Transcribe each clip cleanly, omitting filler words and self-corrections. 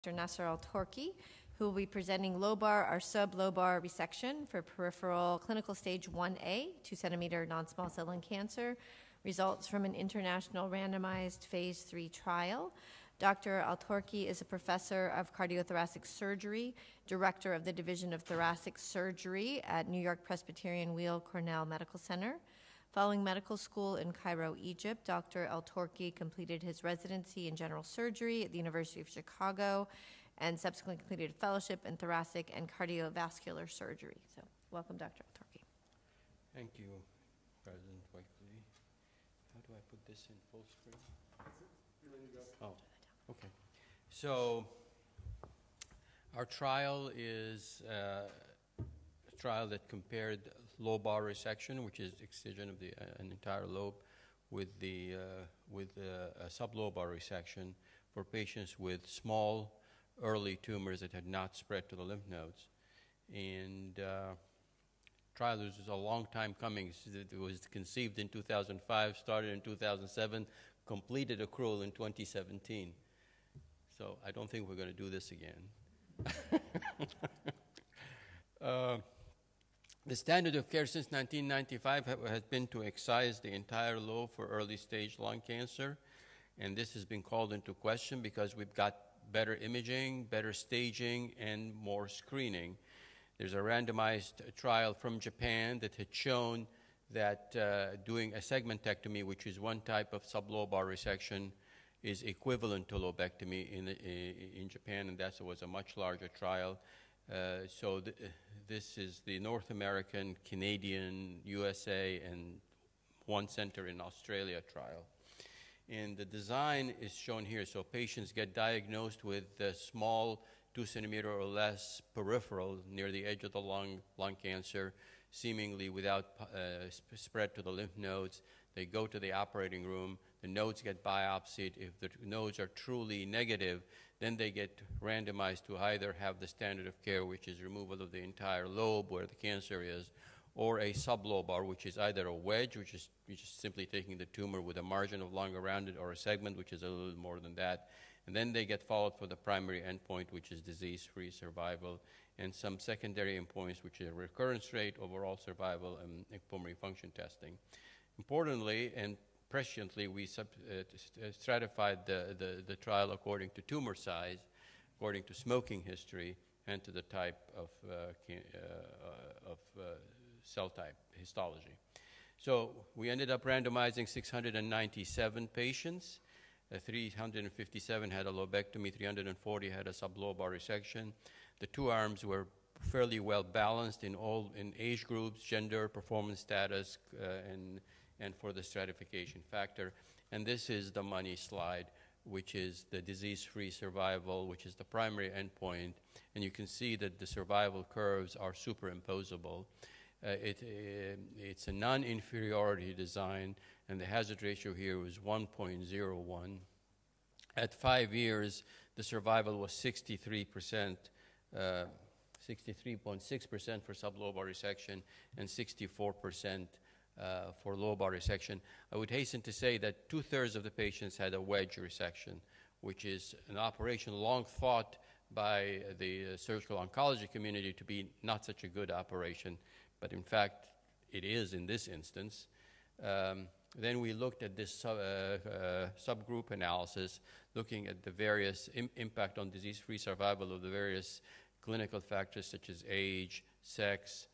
Dr. Nasser Al-Torki, who will be presenting lobar or sublobar resection for peripheral clinical stage 1A, 2-centimeter non-small cell lung cancer, results from an international randomized phase 3 trial. Dr. Al-Torki is a professor of cardiothoracic surgery, director of the Division of Thoracic Surgery at New York Presbyterian Weill Cornell Medical Center. Following medical school in Cairo, Egypt, Dr. Al-Torki completed his residency in general surgery at the University of Chicago and subsequently completed a fellowship in thoracic and cardiovascular surgery. So, welcome, Dr. Al-Torki. Thank you, President Wakely. How do I put this in full screen? Oh, okay. So, our trial is a trial that compared lobar resection, which is excision of an entire lobe, with a sublobar resection for patients with small early tumors that had not spread to the lymph nodes. And trial was a long time coming. It was conceived in 2005, started in 2007, completed accrual in 2017. So I don't think we're going to do this again. The standard of care since 1995 has been to excise the entire lobe for early stage lung cancer, and this has been called into question because we've got better imaging, better staging, and more screening. There's a randomized trial from Japan that had shown that doing a segmentectomy, which is one type of sublobar resection, is equivalent to lobectomy in Japan, and that was a much larger trial. This is the North American, Canadian, USA, and one center in Australia trial. And the design is shown here. So patients get diagnosed with small 2-centimeter or less peripheral near the edge of the lung cancer, seemingly without spread to the lymph nodes. They go to the operating room. The nodes get biopsied. If the nodes are truly negative, then they get randomized to either have the standard of care, which is removal of the entire lobe where the cancer is, or a sublobar, which is either a wedge, which is simply taking the tumor with a margin of lung around it, or a segment, which is a little more than that. And then they get followed for the primary endpoint, which is disease-free survival, and some secondary endpoints, which are recurrence rate, overall survival, and pulmonary function testing. Importantly, and presciently, we stratified the trial according to tumor size, according to smoking history, and to the type of cell type, histology. So we ended up randomizing 697 patients. 357 had a lobectomy, 340 had a sublobar resection. The two arms were fairly well balanced in age groups, gender, performance status, and for the stratification factor. And this is the money slide, which is the disease-free survival, which is the primary endpoint. And you can see that the survival curves are superimposable. It's a non-inferiority design, and the hazard ratio here was 1.01. At 5 years, the survival was 63%, 63.6% for sublobar resection, and 64% for lobar resection. I would hasten to say that 2/3 of the patients had a wedge resection, which is an operation long thought by the surgical oncology community to be not such a good operation, but in fact, it is in this instance. Then we looked at this subgroup analysis, looking at the various impact on disease-free survival of the various clinical factors such as age, sex,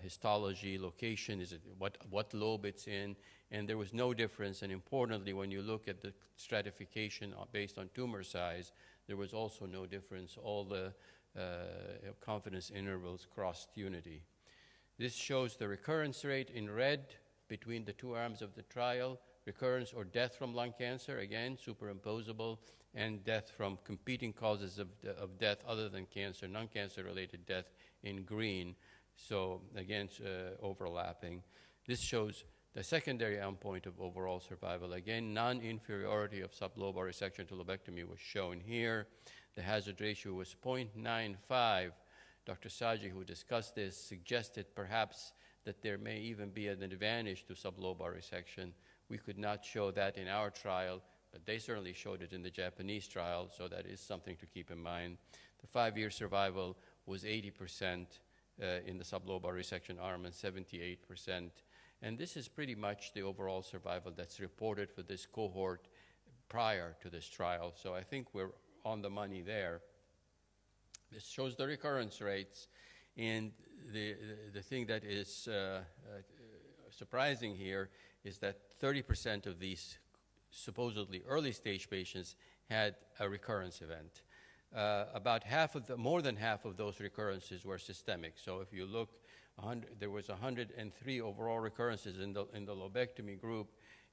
histology, location, is it what lobe it's in, and there was no difference. And importantly, when you look at the stratification based on tumor size, there was also no difference. All the confidence intervals crossed unity. This shows the recurrence rate in red between the two arms of the trial, recurrence or death from lung cancer, again, superimposable, and death from competing causes of death other than cancer, non-cancer related death in green. So again, overlapping. This shows the secondary endpoint of overall survival. Again, non-inferiority of sublobar resection to lobectomy was shown here. The hazard ratio was 0.95. Dr. Saji, who discussed this, suggested perhaps that there may even be an advantage to sublobar resection. We could not show that in our trial, They certainly showed it in the Japanese trial, so that is something to keep in mind. The 5-year survival was 80% in the sublobar resection arm and 78%. And this is pretty much the overall survival that's reported for this cohort prior to this trial. So I think we're on the money there. This shows the recurrence rates. And the thing that is surprising here is that 30% of these supposedly early stage patients had a recurrence event. More than half of those recurrences were systemic. So if you look, there was 103 overall recurrences in the lobectomy group,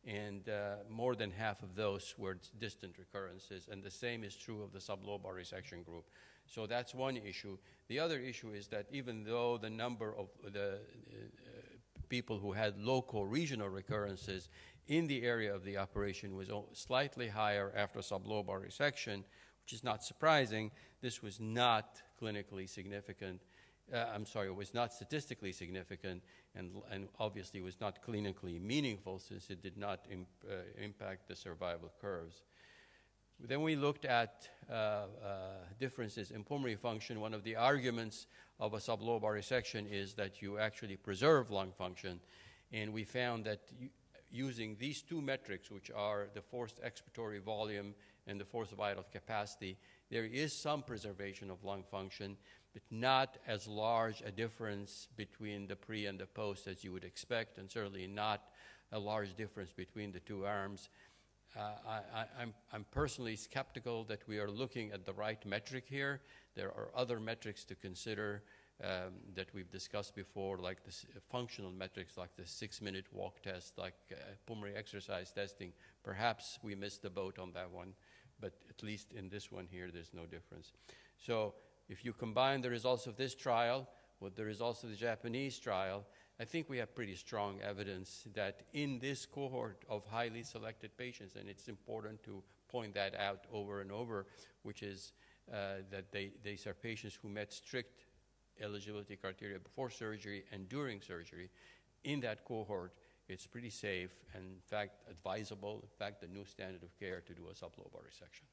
and more than half of those were distant recurrences, and the same is true of the sublobar resection group. So that's one issue. The other issue is that even though the number of the people who had local regional recurrences in the area of the operation was slightly higher after sublobar resection, which is not surprising, this was not clinically significant. It was not statistically significant, and obviously was not clinically meaningful since it did not impact the survival curves. Then we looked at differences in pulmonary function. One of the arguments of a sublobar resection is that you actually preserve lung function, and we found that using these two metrics, which are the forced expiratory volume and the forced vital capacity, there is some preservation of lung function, but not as large a difference between the pre and the post as you would expect, and certainly not a large difference between the two arms. I'm personally skeptical that we are looking at the right metric here. There are other metrics to consider that we've discussed before, like the functional metrics, like the 6-minute walk test, like pulmonary exercise testing. Perhaps we missed the boat on that one, but at least in this one here, there's no difference. So if you combine the results of this trial with the results of the Japanese trial, I think we have pretty strong evidence that in this cohort of highly selected patients, and it's important to point that out over and over, which is that these are patients who met strict eligibility criteria before surgery and during surgery. In that cohort, it's pretty safe and, in fact, advisable, in fact, the new standard of care to do a sublobar resection.